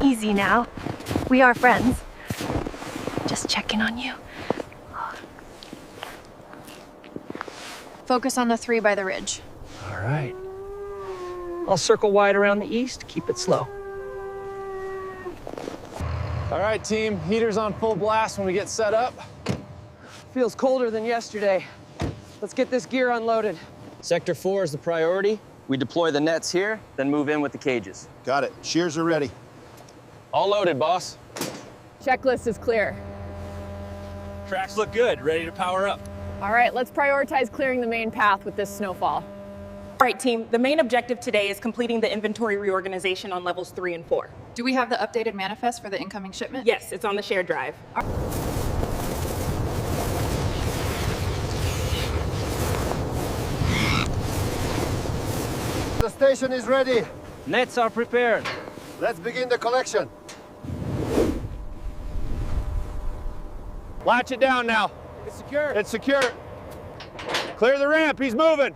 Easy now. We are friends. Just checking on you. Focus on the 3 by the ridge. All right. I'll circle wide around the east, keep it slow. All right, team, heater's on full blast when we get set up. Feels colder than yesterday. Let's get this gear unloaded. Sector 4 is the priority. We deploy the nets here, then move in with the cages. Got it. Shears are ready. All loaded, boss. Checklist is clear. Tracks look good, ready to power up. All right, let's prioritize clearing the main path with this snowfall. All right, team, the main objective today is completing the inventory reorganization on levels 3 and 4. Do we have the updated manifest for the incoming shipment? Yes, it's on the shared drive. The station is ready. Nets are prepared. Let's begin the collection. Latch it down now. It's secure. It's secure. Clear the ramp, he's moving.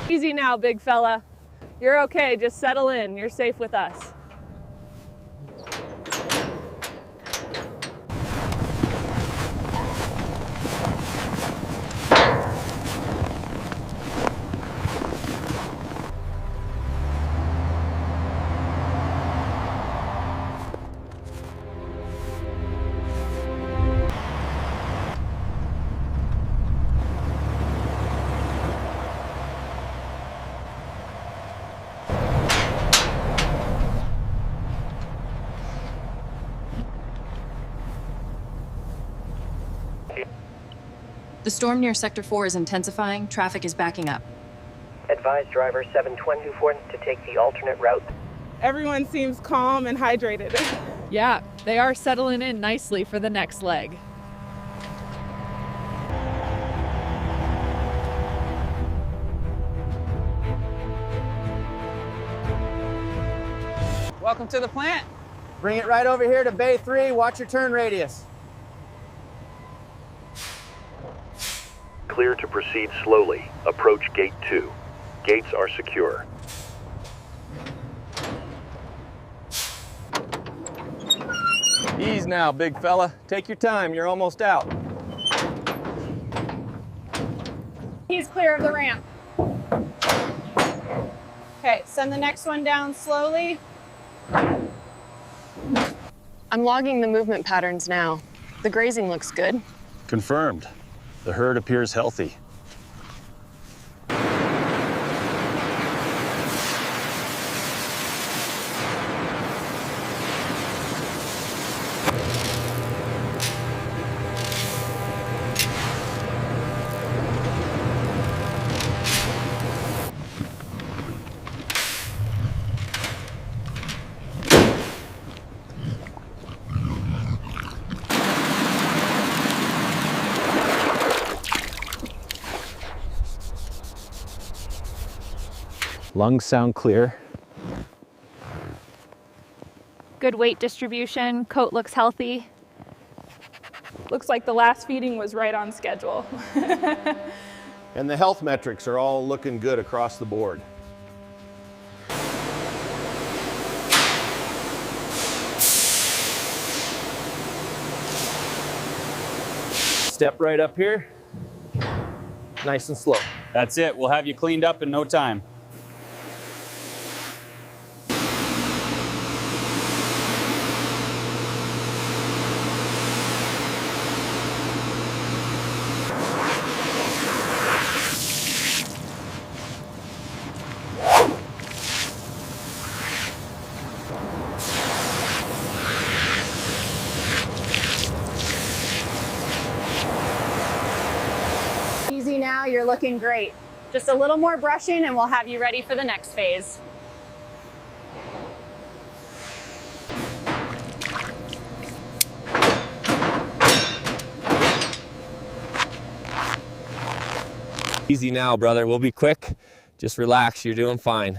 Easy now, big fella. You're okay, just settle in. You're safe with us. The storm near Sector 4 is intensifying. Traffic is backing up. Advise driver 724 to take the alternate route. Everyone seems calm and hydrated. Yeah, they are settling in nicely for the next leg. Welcome to the plant. Bring it right over here to Bay 3. Watch your turn radius. Clear to proceed slowly. Approach Gate 2. Gates are secure. Ease now, big fella. Take your time, you're almost out. He's clear of the ramp. Okay, send the next one down slowly. I'm logging the movement patterns now. The grazing looks good. Confirmed. The herd appears healthy. Lungs sound clear. Good weight distribution, coat looks healthy. Looks like the last feeding was right on schedule. And the health metrics are all looking good across the board. Step right up here. Nice and slow. That's it, we'll have you cleaned up in no time. Easy now, you're looking great. Just a little more brushing and we'll have you ready for the next phase. Easy now, brother, we'll be quick. Just relax, you're doing fine.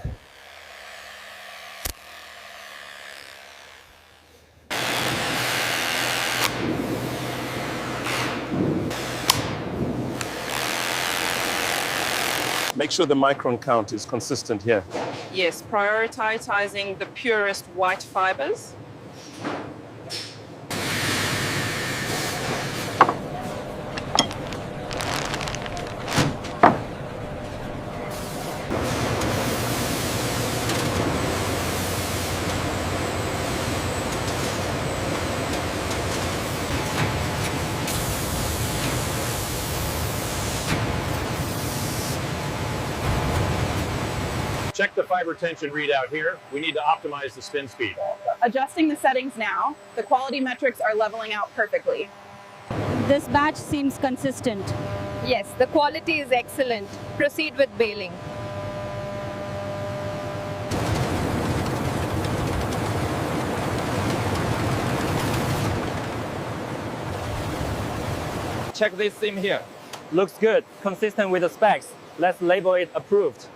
Make sure the micron count is consistent here. Yes, prioritizing the purest white fibers. Check the fiber tension readout here. We need to optimize the spin speed. Adjusting the settings now. The quality metrics are leveling out perfectly. This batch seems consistent. Yes, the quality is excellent. Proceed with baling. Check this seam here. Looks good, consistent with the specs. Let's label it approved.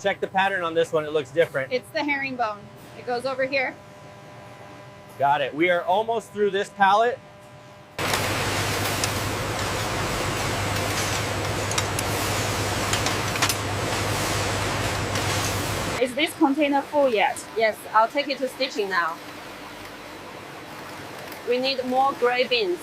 Check the pattern on this one, it looks different. It's the herringbone. It goes over here. Got it. We are almost through this pallet. Is this container full yet? Yes, I'll take it to stitching now. We need more gray beans.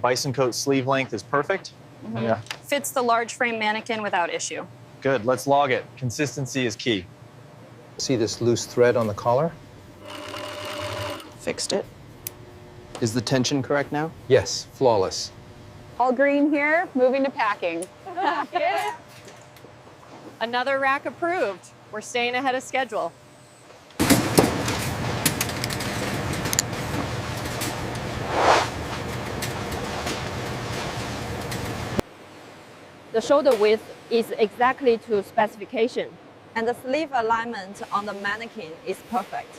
Bison coat sleeve length is perfect. Yeah. Fits the large frame mannequin without issue. Good, let's log it. Consistency is key. See this loose thread on the collar? Fixed it. Is the tension correct now? Yes, flawless. All green here, moving to packing. Another rack approved. We're staying ahead of schedule. The shoulder width is exactly to specification, and the sleeve alignment on the mannequin is perfect.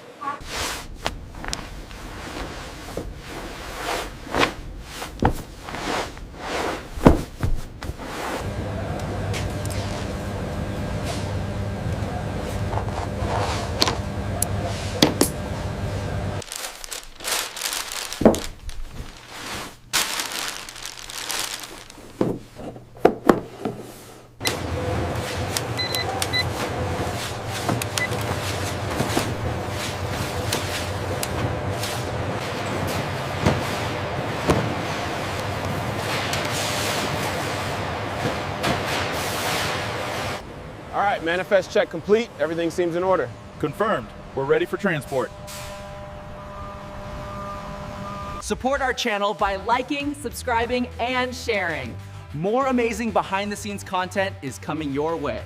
All right, manifest check complete. Everything seems in order. Confirmed. We're ready for transport. Support our channel by liking, subscribing, and sharing. More amazing behind-the-scenes content is coming your way.